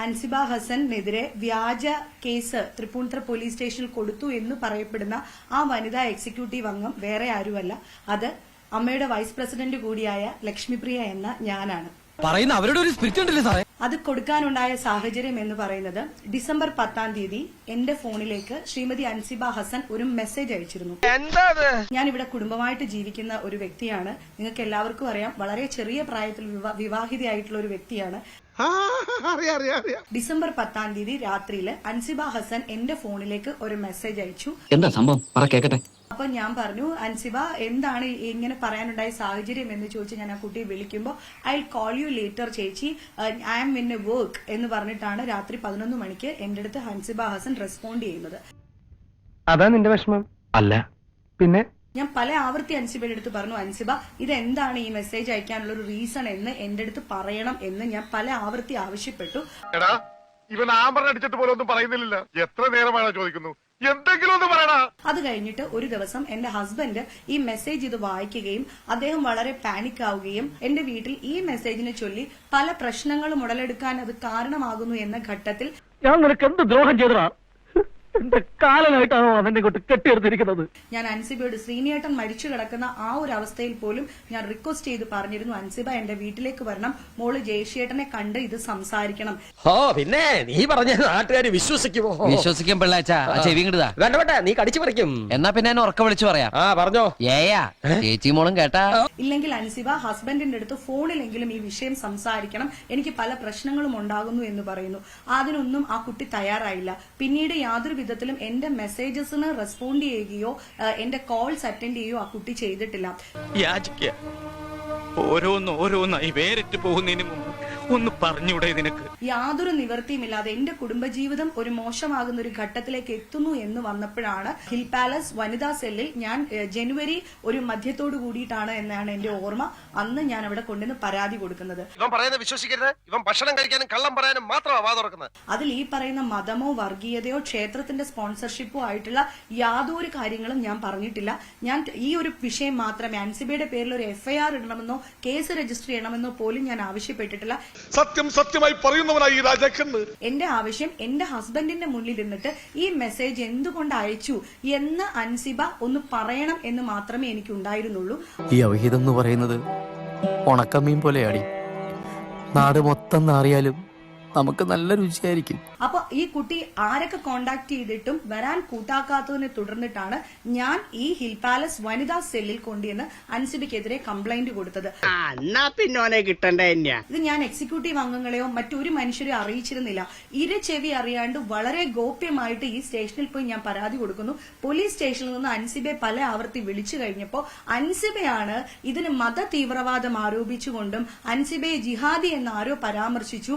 അൻസിബ ഹസനെതിരെ വ്യാജ case Tripunithura police സ്റ്റേഷനിൽ കൊടുത്തു എന്ന് പറയപ്പെടുന്ന ആ വനിതാ എക്സിക്യൂട്ടീവ് അംഗം വേറെ ആരുമല്ല, അത് അമ്മയുടെ വൈസ് പ്രസിഡന്റ് കൂടിയായ ലക്ഷ്മിപ്രിയ എന്ന ഞാനാണ്. പറയുന്ന അവരുടെ ഒരു സ്പിരിറ്റ് ഉണ്ടല്ലേ സാറേ. അത് കൊടുക്കാനുണ്ടായ സാഹചര്യം എന്ന് പറയുന്നത് ഡിസംബർ 10 എന്റെ ഫോണിലേക്ക് ശ്രീമതി അൻസിബ ഹസൻ ഒരു മെസ്സേജ് അയച്ചിരുന്നു. ഞാൻ ഇവിടെ കുടുംബമായിട്ട് ജീവിക്കുന്ന ഒരു വ്യക്തിയാണ്. നിങ്ങൾക്ക് എല്ലാവർക്കും അറിയാം, വളരെ ചെറിയ പ്രായത്തിൽ വിവാഹിതയായിട്ടുള്ള ഒരു വ്യക്തിയാണ്. ഡിസംബർ 10 രാത്രിയിൽ അൻസിബ ഹസൻ എന്റെ ഫോണിലേക്ക് ഒരു മെസ്സേജ് അയച്ചു. എന്താ സംഭവം പറ കേക്കട്ടെ. അപ്പൊ ഞാൻ പറഞ്ഞു, അൻസിബ എന്താണ് ഇങ്ങനെ പറയാനുണ്ടായ സാഹചര്യം എന്ന് ചോദിച്ച് ഞാൻ ആ കുട്ടിയെ വിളിക്കുമ്പോൾ ഐ കോൾ യു ലേറ്റർ ചേച്ചി, I am in a work എന്ന് പറഞ്ഞിട്ടാണ് രാത്രി 11 മണിക്ക് എന്റെ അടുത്ത് അൻസിബ ഹസൻ റെസ്പോണ്ട് ചെയ്യുന്നത്. അതാ നിന്റെ വിഷമം? അല്ല പിന്നെ ഞാൻ പല ആവർത്തി അൻസിബയുടെ അടുത്ത് പറഞ്ഞു, അൻസിബ ഇതെന്താണ് ഈ മെസ്സേജ് അയക്കാനുള്ള ഒരു റീസൺ എന്ന് എന്റെ അടുത്ത് പറയണം എന്ന് ഞാൻ പല ആവർത്തി ആവശ്യപ്പെട്ടു. ഇവൻ ആമ്പർ അടിച്ചിട്ട് പോലും ഒന്നും പറയുന്നില്ല. എത്ര നേരമാണ് ചോദിക്കുന്നു, എന്തെങ്കിലും ഒന്ന് പറയണ. അത് കഴിഞ്ഞിട്ട് ഒരു ദിവസം എന്റെ ഹസ്ബൻഡ് ഈ മെസ്സേജ് ഇത് വായിക്കുകയും അദ്ദേഹം വളരെ പാനിക് ആവുകയും എന്റെ വീട്ടിൽ ഈ മെസ്സേജിനെ ചൊല്ലി പല പ്രശ്നങ്ങളും ഉടലെടുക്കാൻ അത് കാരണമാകുന്നു എന്ന ഘട്ടത്തിൽ ഞാൻ നിനക്ക് എന്ത് ദ്രോഹം ചെയ്തതാ? എന്റെ കാലനായിട്ടാണോ അവന്റെ കൊണ്ട് കെട്ടിയെടുത്തിരിക്കുന്നത്? ഞാൻ അൻസിബയോട് ശ്രീനിയേട്ടൻ മരിച്ചു കിടക്കുന്ന ആ ഒരു അവസ്ഥയിൽ പോലും ഞാൻ റിക്വസ്റ്റ് ചെയ്ത് പറഞ്ഞിരുന്നു, അൻസിബ എന്റെ വീട്ടിലേക്ക് വരണം, മോള് ജയശേട്ടനെ കണ്ട് ഇത് സംസാരിക്കണം. ഓ പിന്നെ നീ പറഞ്ഞ നാട്ടുകാര് വിശ്വസിക്കുമോ? വിശ്വസിക്കും പിള്ളാച്ചാ, ചെവി കിട്ടുതാ വേണ്ട നീ കടിച്ചു പറിക്കും. എന്നാ പിന്നെ എന്നെ ഉറക്ക വിളിച്ചു പറയാം. പറഞ്ഞോ. ഏയാ ചേച്ചി മോളും കേട്ടാ. ഇല്ലെങ്കിൽ അൻസിബ ഹസ്ബൻഡിന്റെ അടുത്ത് ഫോണിലെങ്കിലും ഈ വിഷയം സംസാരിക്കണം, എനിക്ക് പല പ്രശ്നങ്ങളും ഉണ്ടാകുന്നു എന്ന് പറയുന്നു. അതിനൊന്നും ആ കുട്ടി തയ്യാറായില്ല. പിന്നീട് യാതൊരു വിധത്തിലും എന്റെ മെസ്സേജസിന് റെസ്പോണ്ട് ചെയ്യുകയോ എന്റെ കോൾസ് അറ്റൻഡ് ചെയ്യുകയോ ആ കുട്ടി ചെയ്തിട്ടില്ല. ഓരോന്നായി വേറിട്ട് പോകുന്നതിന് മുമ്പ് ഒന്ന് പറഞ്ഞൂടെ നിനക്ക്? യാതൊരു നിവൃത്തിയുമില്ലാതെ എന്റെ കുടുംബജീവിതം ഒരു മോശമാകുന്ന ഒരു ഘട്ടത്തിലേക്ക് എത്തുന്നു എന്ന് വന്നപ്പോഴാണ് ഹിൽ പാലസ് വനിതാ സെല്ലിൽ ഞാൻ ജനുവരി ഒരു മധ്യത്തോടു കൂടിയിട്ടാണ് എന്നാണ് എന്റെ ഓർമ്മ, അന്ന് ഞാൻ അവിടെ കൊണ്ടുവന്ന് പരാതി കൊടുക്കുന്നത്. ഇവൻ പറയുന്നത് വിശ്വസിക്കരുത്, ഇവൻ ഭക്ഷണം കഴിക്കാനും കള്ളം പറയാനും മാത്രമാണ് വാ തുറക്കുന്നത്. അതിൽ ഈ പറയുന്ന മതമോ വർഗീയതയോ ക്ഷേത്രത്തിന്റെ സ്പോൺസർഷിപ്പോ ആയിട്ടുള്ള യാതൊരു കാര്യങ്ങളും ഞാൻ പറഞ്ഞിട്ടില്ല. ഞാൻ ഈ ഒരു വിഷയം മാത്രമേ, അൻസിബയുടെ പേരിൽ ഒരു FIR ഇടണമെന്നോ കേസ് രജിസ്റ്റർ ചെയ്യണമെന്നോ പോലും ഞാൻ ആവശ്യപ്പെട്ടിട്ടില്ല. സത്യമായി പറയുന്നവനായി രാജാക്കന്ന്. എന്റെ ആവശ്യം എന്റെ ഹസ്ബൻഡിന്റെ മുന്നിൽ നിന്നിട്ട് ഈ മെസ്സേജ് എന്തുകൊണ്ട് അയച്ചു എന്ന് അൻസിബ ഒന്ന് പറയണം എന്ന് മാത്രമേ എനിക്ക് ഉണ്ടായിരുന്നുള്ളൂ. ഈ അവഹിതം എന്ന് പറയുന്നത് ഉണക്കമീൻ പോലെയാടി. നാട് മൊത്തം നാറിയാലും നമുക്ക് നല്ല രുചിയായിരിക്കും. അപ്പൊ ഈ കുട്ടി ആരൊക്കെ കോണ്ടാക്ട് ചെയ്തിട്ടും വരാൻ കൂട്ടാക്കാത്തതിനെ തുടർന്നിട്ടാണ് ഞാൻ ഈ ഹിൽ പാലസ് വനിതാ സെല്ലിൽ കൊണ്ടുവന്ന് അൻസിബയ്ക്കെതിരെ കംപ്ലൈന്റ് കൊടുത്തത്. ഇത് ഞാൻ എക്സിക്യൂട്ടീവ് അംഗങ്ങളെയോ മറ്റൊരു മനുഷ്യരെയോ അറിയിച്ചിരുന്നില്ല. ചെവി അറിയാണ്ട് വളരെ ഗോപ്യമായിട്ട് ഈ സ്റ്റേഷനിൽ പോയി ഞാൻ പരാതി കൊടുക്കുന്നു. പോലീസ് സ്റ്റേഷനിൽ നിന്ന് അൻസിബയെ പല ആവർത്തി വിളിച്ചു കഴിഞ്ഞപ്പോ അൻസിബയാണ് ഇതിന് മത തീവ്രവാദം ആരോപിച്ചുകൊണ്ടും അൻസിബയെ ജിഹാദി എന്ന് ആരോ പരാമർശിച്ചു.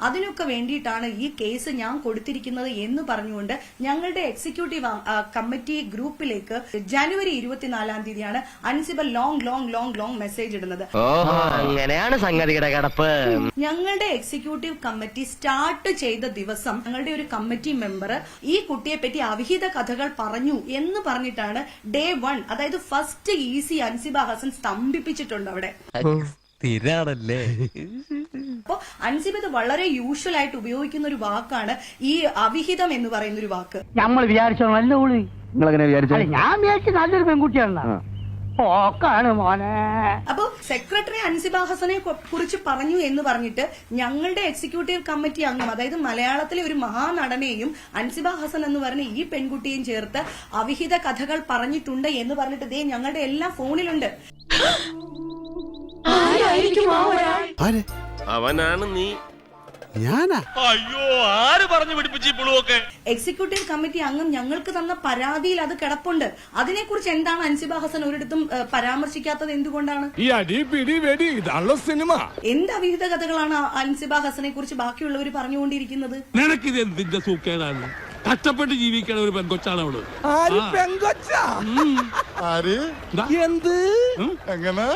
അതിനൊക്കെ വേണ്ടിയിട്ടാണ് ഈ കേസ് ഞാൻ കൊടുത്തിരിക്കുന്നത് എന്ന് പറഞ്ഞുകൊണ്ട് ഞങ്ങളുടെ എക്സിക്യൂട്ടീവ് കമ്മിറ്റി ഗ്രൂപ്പിലേക്ക് ജനുവരി 24 അൻസിബ ലോങ് മെസ്സേജ് ഇടുന്നത്. അങ്ങനെയാണ് സംഗതിയുടെ കിടപ്പ്. ഞങ്ങളുടെ എക്സിക്യൂട്ടീവ് കമ്മിറ്റി സ്റ്റാർട്ട് ചെയ്ത ദിവസം ഞങ്ങളുടെ ഒരു കമ്മിറ്റി മെമ്പർ ഈ കുട്ടിയെ പറ്റി അവിഹിത കഥകൾ പറഞ്ഞു എന്ന് പറഞ്ഞിട്ടാണ് ഡേ 1, അതായത് ഫസ്റ്റ് ഈസി അൻസിബ ഹസൻ സ്തംഭിപ്പിച്ചിട്ടുണ്ട് അവിടെ. അപ്പോ അൻസിബ ഇത് വളരെ യൂഷ്വൽ ആയിട്ട് ഉപയോഗിക്കുന്ന ഒരു വാക്കാണ് ഈ അവിഹിതം എന്ന് പറയുന്ന ഒരു വാക്ക്. നമ്മൾ വിചാരിച്ചോ നല്ല ഊളി? ഞാൻ വിചാരിച്ച നല്ലൊരു പെൺകുട്ടിയാണ്. മോനെ. അപ്പൊ സെക്രട്ടറി അൻസിബ ഹസനെ കുറിച്ച് പറഞ്ഞു എന്ന് പറഞ്ഞിട്ട് ഞങ്ങളുടെ എക്സിക്യൂട്ടീവ് കമ്മിറ്റി അംഗം, അതായത് മലയാളത്തിലെ ഒരു മഹാനടനെയും അൻസിബ ഹസൻ എന്ന് പറഞ്ഞ ഈ പെൺകുട്ടിയെയും ചേർത്ത് അവിഹിത കഥകൾ പറഞ്ഞിട്ടുണ്ട് എന്ന് പറഞ്ഞിട്ട് ദേ ഞങ്ങളുടെ എല്ലാ ഫോണിലുണ്ട്. അവനാണ് നീ. ഞാനാ? അയ്യോ, ആര് പറഞ്ഞു പിടിപ്പിച്ചു പുളുവൊക്കെ? എക്സിക്യൂട്ടീവ് കമ്മിറ്റി അംഗം ഞങ്ങൾക്ക് തന്ന പരാതിയിൽ അത് കിടപ്പുണ്ട്. അതിനെക്കുറിച്ച് എന്താണ് അൻസിബ ഹസൻ ഒരിടത്തും പരാമർശിക്കാത്തത്? എന്തുകൊണ്ടാണ്? ഈ അടി പിടി വെടി ഇതാണല്ലോ സിനിമ. എന്ത് അവിഹിത കഥകളാണ് അൻസിബ ഹസനെ കുറിച്ച് ബാക്കിയുള്ളവർ പറഞ്ഞുകൊണ്ടിരിക്കുന്നത്? നിനക്കിത് എന്തിന്റെ സൂക്കേടാണ്? കഷ്ടപ്പെട്ട് ജീവിക്കണ ഒരു പെൺകൊച്ചാണ് അവള്. എന്ത് എങ്ങനെ